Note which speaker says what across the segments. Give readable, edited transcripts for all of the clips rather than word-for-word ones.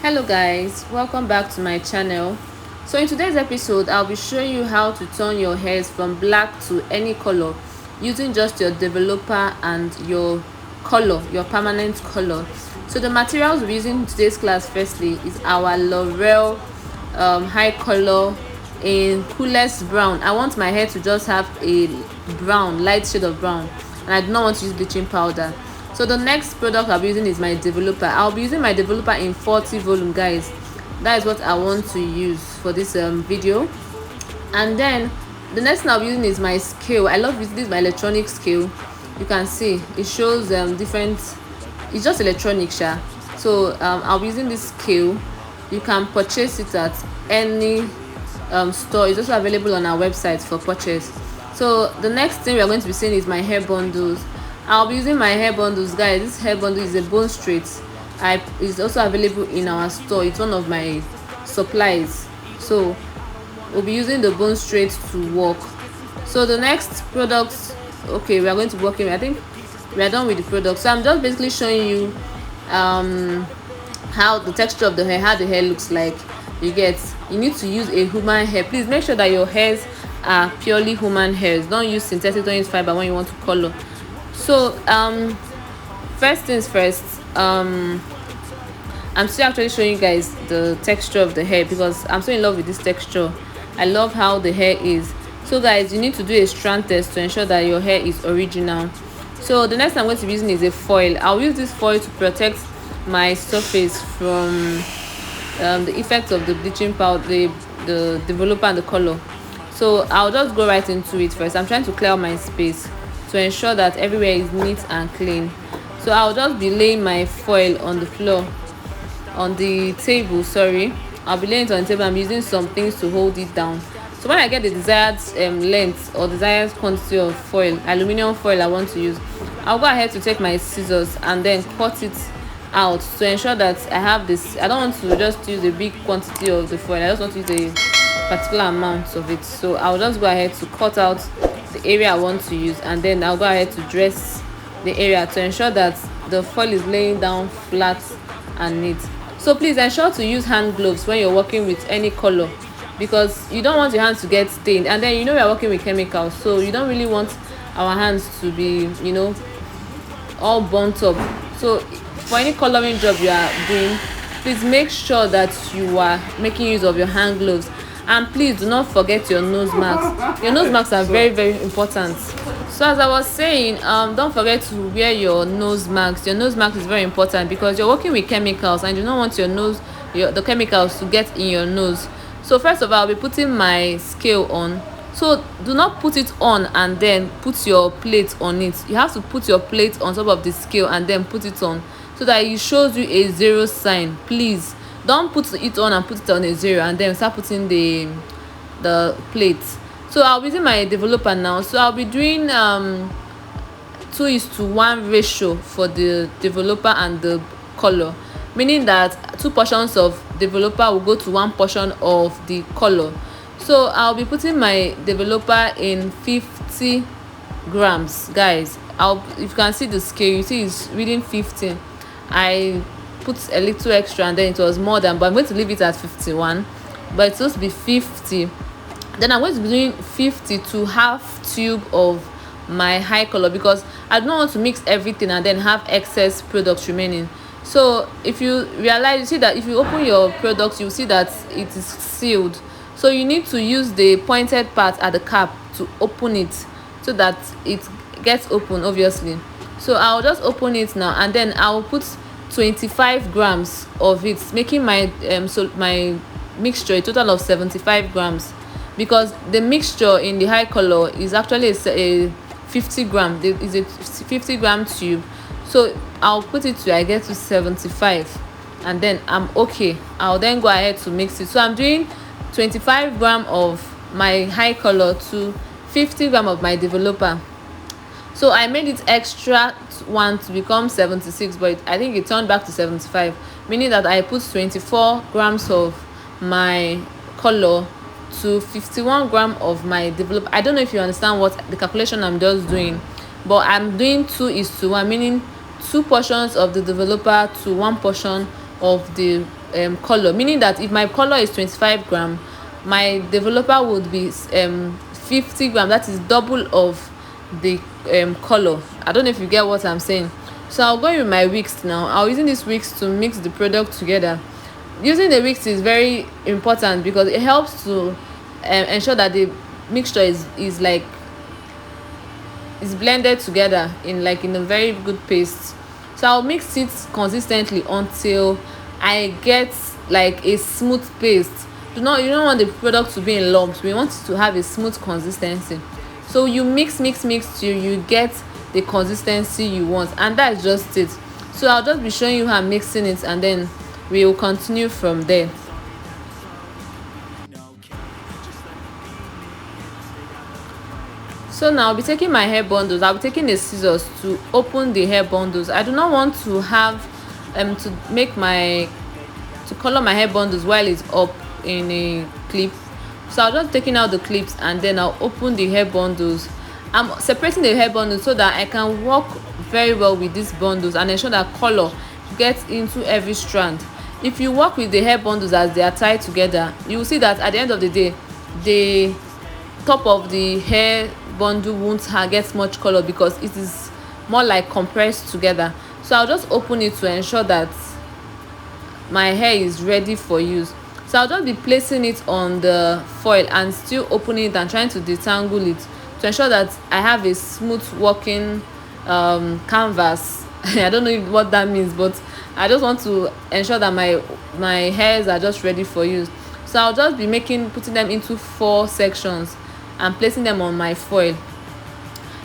Speaker 1: Hello guys, welcome back to my channel. So in today's episode I'll be showing you how to turn your hairs from black to any color using just your developer and your color, your permanent color. So the materials we're using in today's class firstly is our L'Oreal high color in coolest brown. I want my hair to just have a brown, light shade of brown, and I do not want to use bleaching powder. So the next product I'll be using is my developer. I'll be using my developer in 40 volume, guys. That is what I want to use for this video. And then the next thing I'll be using is my scale. I love using this, my electronic scale. You can see it shows different, it's just electronic sha. So I'll be using this scale. You can purchase it at any store. It's also available on our website for purchase. So the next thing we are going to be seeing is my hair bundles. I'll be using my hair bundles, guys. This hair bundle is a bone straight. It's also available in our store. It's one of my supplies. So we'll be using the bone straight to work. So the next products, okay, we are going to work in. I think we are done with the product. So I'm just basically showing you how the texture of the hair, how the hair looks like. You need to use a human hair. Please make sure that your hairs are purely human hairs. Don't use synthetic, don't use fiber when you want to color. So first things first, I'm still actually showing you guys the texture of the hair because I'm so in love with this texture. I love how the hair is. So guys, you need to do a strand test to ensure that your hair is original. So the next thing I'm going to be using is a foil. I'll use this foil to protect my surface from the effects of the bleaching powder, the developer and the color. So I'll just go right into it first. I'm trying to clear my space to ensure that everywhere is neat and clean. So I'll just be laying my foil on the floor, on the table, sorry. I'll be laying it on the table. I'm using some things to hold it down. So when I get the desired length or desired quantity of foil, aluminum foil I want to use, I'll go ahead to take my scissors and then cut it out to ensure that I have this. I don't want to just use a big quantity of the foil. I just want to use a particular amount of it. So I'll just go ahead to cut out the area I want to use, and then I'll go ahead to dress the area to ensure that the foil is laying down flat and neat. So please ensure to use hand gloves when you're working with any color, because you don't want your hands to get stained, and then we are working with chemicals, so you don't really want our hands to be all burnt up. So for any coloring job you are doing, please make sure that you are making use of your hand gloves. And please do not forget your nose marks. Your nose marks are very, very important. So as I was saying, don't forget to wear your nose marks. Your nose mark is very important because you're working with chemicals and you don't want the chemicals to get in your nose. So first of all, I'll be putting my scale on. So do not put it on and then put your plate on it. You have to put your plate on top of the scale and then put it on, so that it shows you a 0 sign. Please don't put it on and put it on a 0 and then start putting the plate. So I'll be using my developer now. So I'll be doing 2:1 ratio for the developer and the color, meaning that 2 portions of developer will go to 1 portion of the color. So I'll be putting my developer in 50 grams, guys. If you can see the scale, you see it's reading 50. I put a little extra and then it was more than, but I'm going to leave it at 51, but it's supposed to be 50. Then I'm going to be doing 50 to half tube of my high color, because I don't want to mix everything and then have excess products remaining. So if you realize, you see that if you open your products, you see that it is sealed. So you need to use the pointed part at the cap to open it so that it gets open, obviously. So I'll just open it now and then I'll put 25 grams of it, making my my mixture a total of 75 grams, because the mixture in the high color is actually a 50 gram. Is a 50 gram tube. So I'll put it to, I get to 75, and then I'm okay. I'll then go ahead to mix it. So I'm doing 25 gram of my high color to 50 gram of my developer. So I made it extra one to become 76, but I think it turned back to 75, meaning that I put 24 grams of my color to 51 gram of my developer. I don't know if you understand what the calculation I'm just doing, but I'm doing 2:1, meaning 2 portions of the developer to 1 portion of the color, meaning that if my color is 25 gram, my developer would be 50 gram. That is double of the color. I don't know if you get what I'm saying. So I'll go with my wicks now. I'll using this wicks to mix the product together. Using the wicks is very important because it helps to ensure that the mixture is like is blended together in a very good paste. So I'll mix it consistently until I get like a smooth paste. You don't want the product to be in lumps. We want it to have a smooth consistency. So you mix till you get the consistency you want, and that's just it. So I'll just be showing you how I'm mixing it, and then we will continue from there. So now I'll be taking my hair bundles. I'll be taking the scissors to open the hair bundles. I do not want to have to make my to color my hair bundles while it's up in a clip. So I'll just taking out the clips, and then I'll open the hair bundles. I'm separating the hair bundles so that I can work very well with these bundles and ensure that color gets into every strand. If you work with the hair bundles as they are tied together, you will see that at the end of the day, the top of the hair bundle won't get much color because it is more like compressed together. So I'll just open it to ensure that my hair is ready for use. So I'll just be placing it on the foil and still opening it and trying to detangle it to ensure that I have a smooth working canvas. I don't know what that means, but I just want to ensure that my hairs are just ready for use. So I'll just be putting them into 4 sections and placing them on my foil.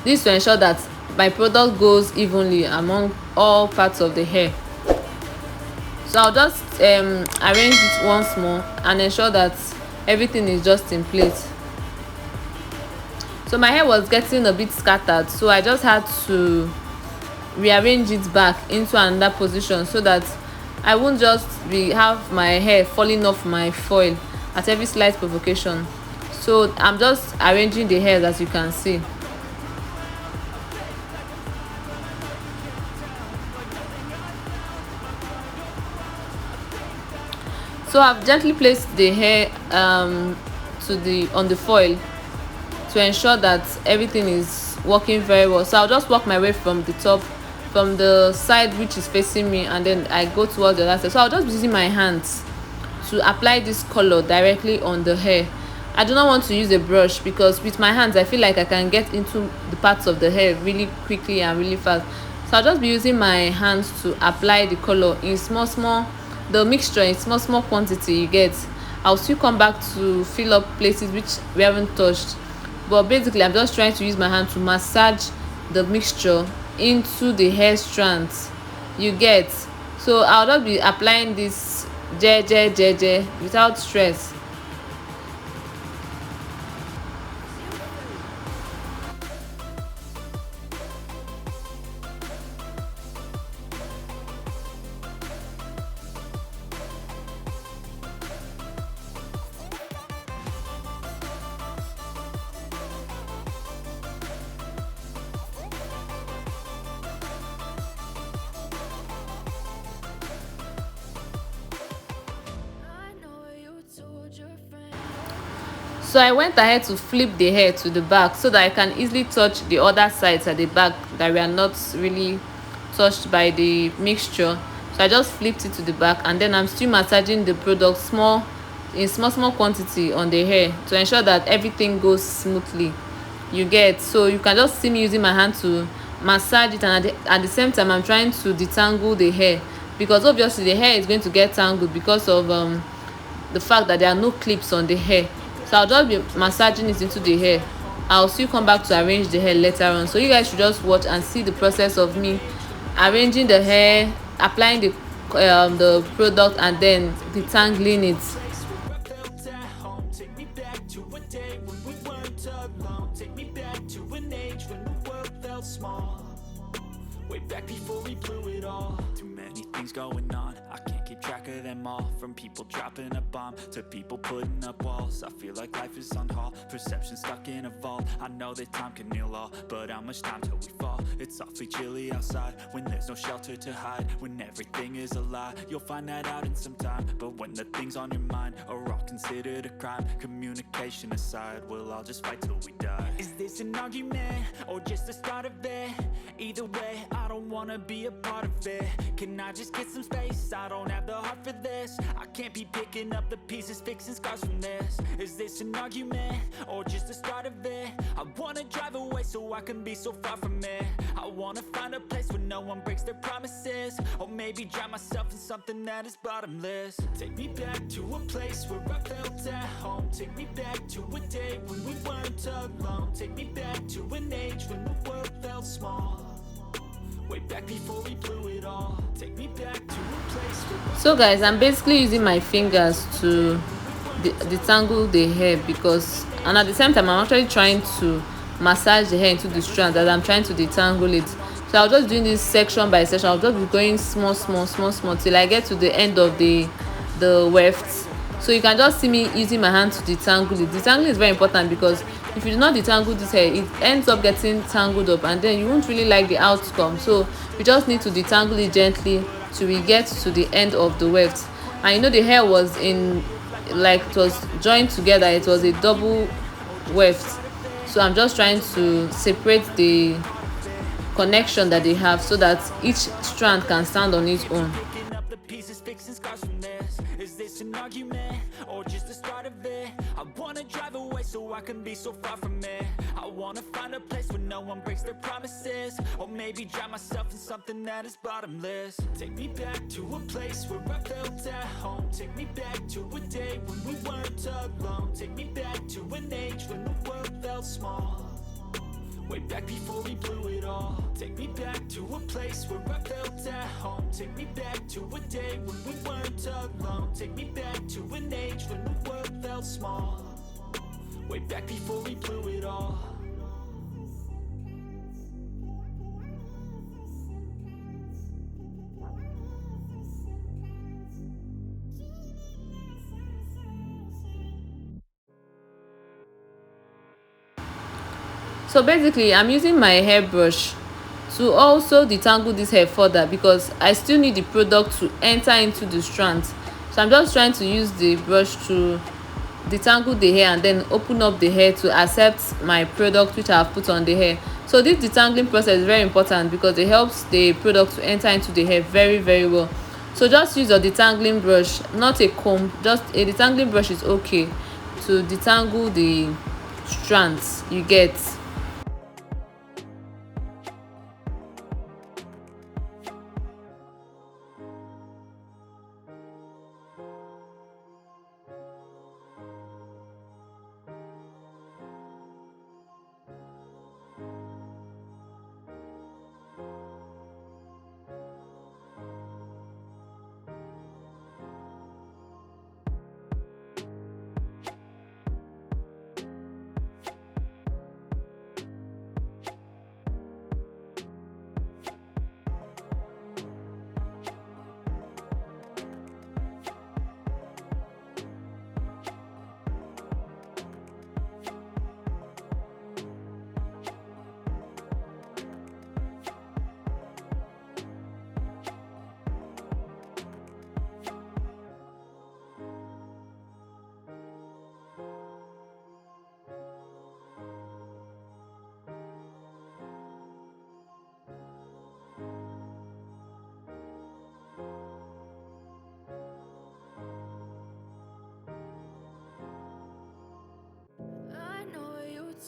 Speaker 1: This to ensure that my product goes evenly among all parts of the hair. So I'll just arrange it once more and ensure that everything is just in place. So my hair was getting a bit scattered, so I just had to rearrange it back into another position so that I won't just have my hair falling off my foil at every slight provocation. So I'm just arranging the hairs as you can see. So I've gently placed the hair on the foil to ensure that everything is working very well. So I'll just work my way from the top, from the side which is facing me, and then I go towards the other side. So I'll just be using my hands to apply this color directly on the hair. I do not want to use a brush because with my hands I feel like I can get into the parts of the hair really quickly and really fast. So I'll just be using my hands to apply the color in the mixture in small quantity you get. I'll still come back to fill up places which we haven't touched, but basically I'm just trying to use my hand to massage the mixture into the hair strands you get. So I'll just be applying this without stress. So I went ahead to flip the hair to the back so that I can easily touch the other sides at the back that were not really touched by the mixture. So I just flipped it to the back, and then I'm still massaging the product in small quantity on the hair to ensure that everything goes smoothly you get. So you can just see me using my hand to massage it, and at the same time I'm trying to detangle the hair because obviously the hair is going to get tangled because of the fact that there are no clips on the hair. So I'll just be massaging it into the hair. I'll still come back to arrange the hair later on, so you guys should just watch and see the process of me arranging the hair, applying the product, and then detangling it.
Speaker 2: Way back before we blew it all. Too many things going on, I can't keep track of them them all. From people dropping a bomb to people putting up walls. I feel like life is on hold, perception stuck in a vault. I know that time can heal all, but how much time till we fall? It's awfully chilly outside when there's no shelter to hide. When everything is a lie, you'll find that out in some time. But when the things on your mind are all considered a crime, communication aside, we'll all just fight till we die. Is this an argument or just the start of it? Either way, I don't wanna be a part of it. Can I just get some space? I don't have the heart for this. I can't be picking up the pieces, fixing scars from this. Is this an argument or just the start of it? I wanna drive away so I can be so far from it. I wanna find a place where no one breaks their promises, or maybe drown myself in something that is bottomless. Take me back to a place where I felt at home. Take me back to a day when we weren't alone. Take me back to an age when the world felt small. Way back before we blew it all. Take me back to a place where...
Speaker 1: So guys, I'm basically using my fingers to detangle the hair, because, and at the same time I'm actually trying to massage the hair into the strand as I'm trying to detangle it. So I'll just doing this section by section. I'll just be going small till I get to the end of the weft. So you can just see me using my hand to detangle it. Detangling is very important, because if you do not detangle this hair, it ends up getting tangled up and then you won't really like the outcome. So you just need to detangle it gently till we get to the end of the weft. And you know, the hair was in, like, it was joined together, it was a double weft. So I'm just trying to separate the connection that they have so that each strand can stand on its own.
Speaker 2: Is this an argument or just the start of it? I wanna drive away so I can be so far from it. I wanna find a place where no one breaks their promises, or maybe drown myself in something that is bottomless. Take me back to a place where I felt at home. Take me back to a day when we weren't alone. Take me back to an age when the world felt small. Way back before we blew it all. Take me back to a place where I felt at home. Take me back to a day when we weren't alone. Take me back to an age when the world felt small. Way back before we blew it all.
Speaker 1: So basically I'm using my hairbrush to also detangle this hair further, because I still need the product to enter into the strands. So I'm just trying to use the brush to detangle the hair and then open up the hair to accept my product which I have put on the hair. So this detangling process is very important because it helps the product to enter into the hair very well. So just use your detangling brush, not a comb, just a detangling brush is okay to detangle the strands you get.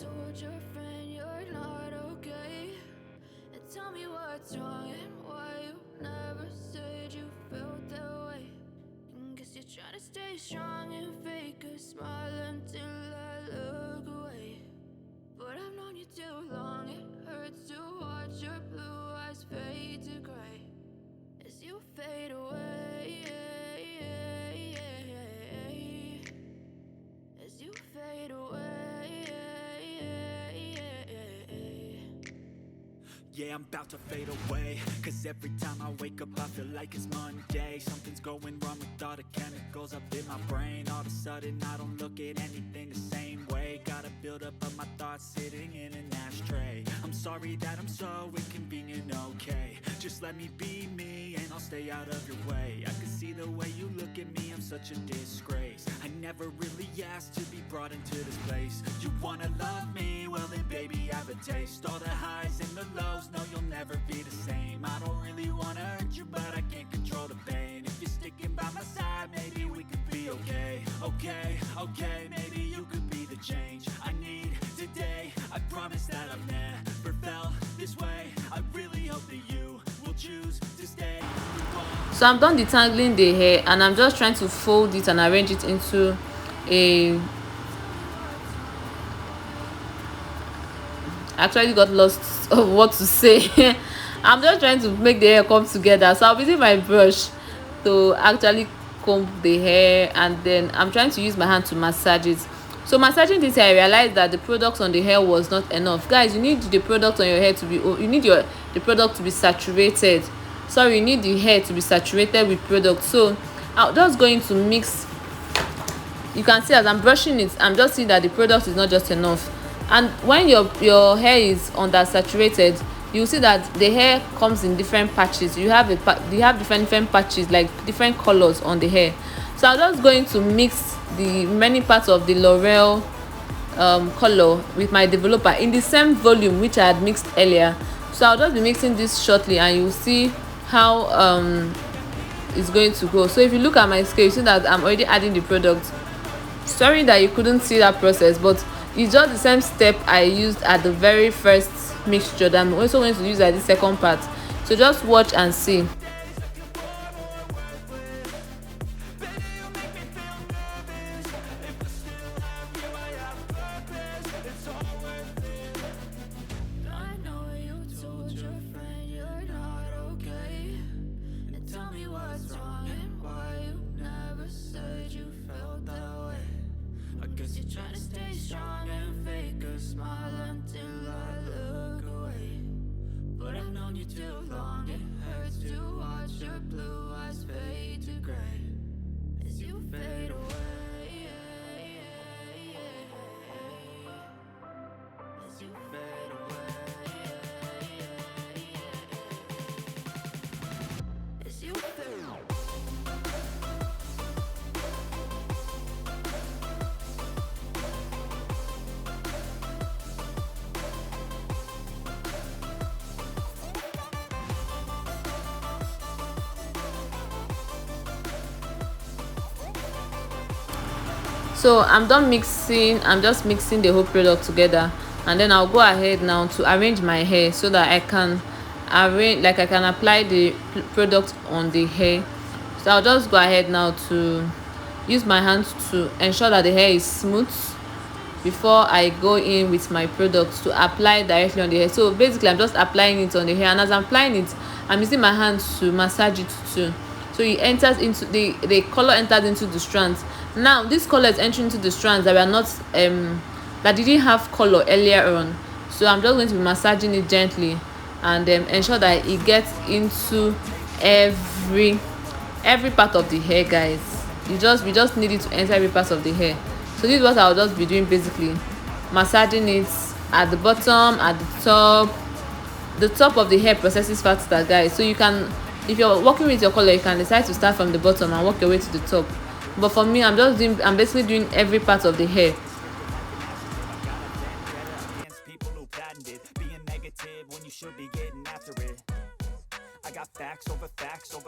Speaker 3: Told your friend you're not okay, and tell me what's wrong and why you never said you felt that way. Guess you're trying to stay strong and fake a smile until I look away. But I've known you too long, it hurts to watch your blue eyes fade to gray as you fade away, as you fade away.
Speaker 2: Yeah, I'm about to fade away, cause every time I wake up I feel like it's Monday. Something's going wrong with all the chemicals up in my brain. All of a sudden I don't look at anything the same way. Gotta build up of my thoughts sitting in an ashtray. I'm sorry that I'm so inconvenient, okay. Just let me be me and I'll stay out of your way. I can see the way you look at me, I'm such a disgrace. I never really asked to be brought into this place. You wanna love me? Well then baby I have a taste. All the highs and the lows, no you'll never be the same. I don't really wanna hurt you but I can't control the pain. If you're sticking by my side, maybe we could be okay. Okay, maybe you could be the change I need today. I promise that I've never felt this way. I really hope that you will choose to stay.
Speaker 1: So I'm done detangling the hair, and I'm just trying to fold it and arrange it into a, actually got lost of what to say. I'm just trying to make the hair come together, so I'll be using my brush to actually comb the hair, and then I'm trying to use my hand to massage it. So massaging this hair, I realized that the product on the hair was not enough. Guys, you need the product on your hair to be, you need the product to be saturated. Sorry, you need the hair to be saturated with product. So I'm just going to mix. You can see as I'm brushing it, I'm just seeing that the product is not just enough. And when your hair is undersaturated, you see that the hair comes in different patches. You have different patches, like different colors on the hair. So I'm just going to mix the many parts of the L'Oreal color with my developer in the same volume which I had mixed earlier. So I'll just be mixing this shortly, and you'll see how it's going to go. So if you look at my scale, you see that I'm already adding the product. Sorry that you couldn't see that process, but it's just the same step I used at the very first mixture that I'm also going to use at the second part. So just watch and see.
Speaker 3: I know you told your friend you're not okay. And tell me what's wrong and why you never said you felt that way. I guess you're trying to stay strong and fake a smile until I look away. But I've known you too long, it hurts to watch your blue eyes fade to gray as you fade away. As you fade away. As you fade away.
Speaker 1: So I'm done mixing. I'm just mixing the whole product together, and then I'll go ahead now to arrange my hair so that I can apply the product on the hair. So I'll just go ahead now to use my hands to ensure that the hair is smooth before I go in with my products to apply directly on the hair. So basically I'm just applying it on the hair, and as I'm applying it, I'm using my hands to massage it too. So it enters into the color enters into the strands. Now this color is entering into the strands that were not that didn't have color earlier on. So I'm just going to be massaging it gently, and ensure that it gets into every part of the hair, guys. We just need it to enter every part of the hair. So this is what I'll just be doing, basically massaging it at the bottom, at the top. The top of the hair processes faster, guys. So you can, if you're working with your color, you can decide to start from the bottom and work your way to the top. But for me, I'm basically doing every part of the hair.
Speaker 2: People who patented being negative when you should be getting after it. I got facts over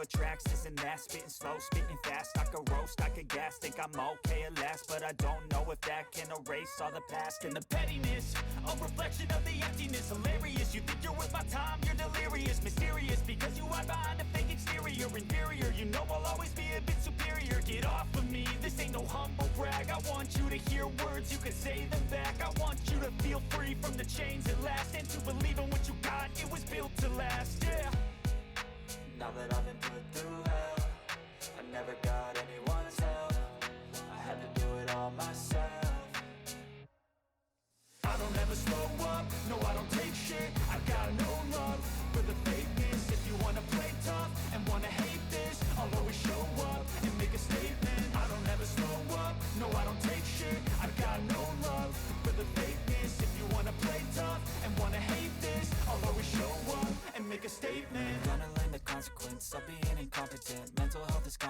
Speaker 2: tracks, this and that, spitting slow, spitting fast. I could roast, I could gas, think I'm okay at last, but I don't know if that can erase all the past. And the pettiness, a reflection of the emptiness. Hilarious, you think you're worth my time, you're delirious. Mysterious, because you hide behind a fake exterior. Inferior, you know I'll always be a bit superior. Get off of me, this ain't no humble brag. I want you to hear words, you can say them back. I want you to feel free from the chains that last, and to believe in what you got, it was built to last, yeah. Now that I've been put through hell, I never got anyone's help. I had to do it all myself. I don't ever slow up, no I don't take shit. I got no love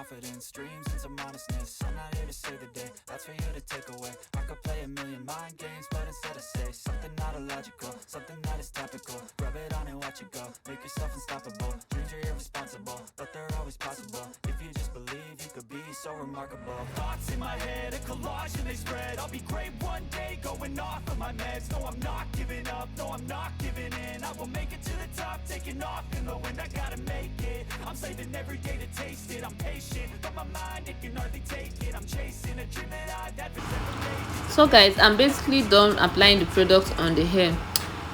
Speaker 2: confidence, dreams and some honestness. I'm not here to save the day, that's for you to take away. I could play a million mind games, but instead I say something not illogical, something that is topical. Rub it on and watch it go, make yourself unstoppable. Dreams are irresponsible, but they're always possible. If you just believe, you could be so remarkable. Thoughts in my head, a collage and they spread. I'll be great one day, going off of my meds. No, I'm not giving up, no, I'm not giving in. I will make it to the top, taking off in the wind. I gotta make it, I'm saving every day to taste it. I'm patient, but my mind, it can hardly take it. I'm chasing a dream that I've had for several days.
Speaker 1: So guys, I'm basically done applying the product on the hair.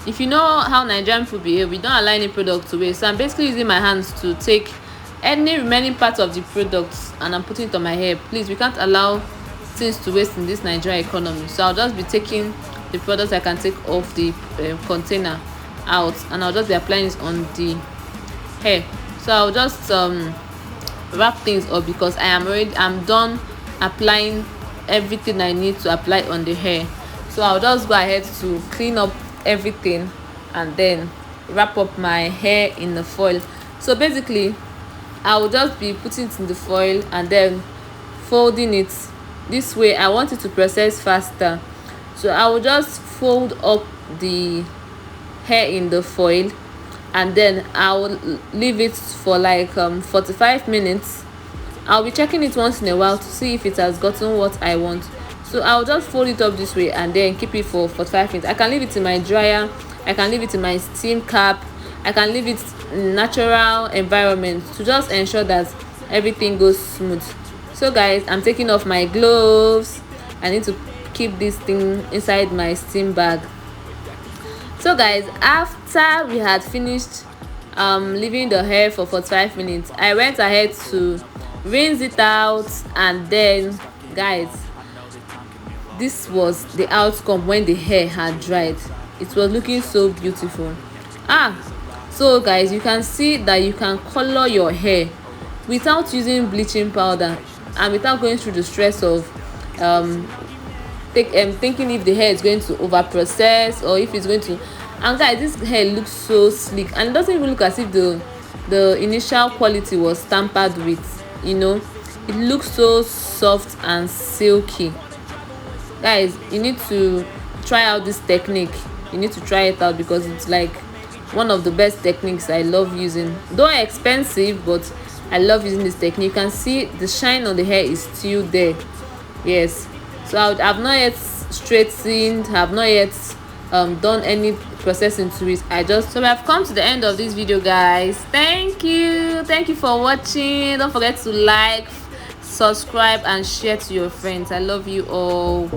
Speaker 1: If you know how Nigerian people behave, we don't allow any product to waste. So I'm basically using my hands to take any remaining part of the products and I'm putting it on my hair. Please, we can't allow things to waste in this Nigerian economy. So I'll just be taking the products I can take off the container out and I'll just be applying it on the hair. So I'll just wrap things up because I'm done applying everything I need to apply on the hair. So I'll just go ahead to clean up everything and then wrap up my hair in the foil. So basically I will just be putting it in the foil and then folding it this way. I want it to process faster, so I will just fold up the hair in the foil and then I will leave it for like 45 minutes. I'll be checking it once in a while to see if it has gotten what I want. So I'll just fold it up this way and then keep it for 45 minutes. I can leave it in my dryer, I can leave it in my steam cap, I can leave it in natural environment to just ensure that everything goes smooth. So guys, I'm taking off my gloves. I need to keep this thing inside my steam bag. So guys, after we had finished leaving the hair for 45 minutes, I went ahead to rinse it out and then guys, this was the outcome when the hair had dried. It was looking so beautiful. So guys, you can see that you can color your hair without using bleaching powder and without going through the stress of thinking if the hair is going to over process or if it's going to. And guys, this hair looks so sleek and it doesn't even look as if the initial quality was tampered with, you know. It looks so soft and silky. Guys, you need to try out this technique. You need to try it out because it's like one of the best techniques I love using. Though expensive, but I love using this technique. You can see the shine on the hair is still there. Yes, so I've not yet straightened, have not yet done any processing to it. So I've come to the end of this video, guys. Thank you for watching. Don't forget to like, subscribe and share to your friends. I love you all.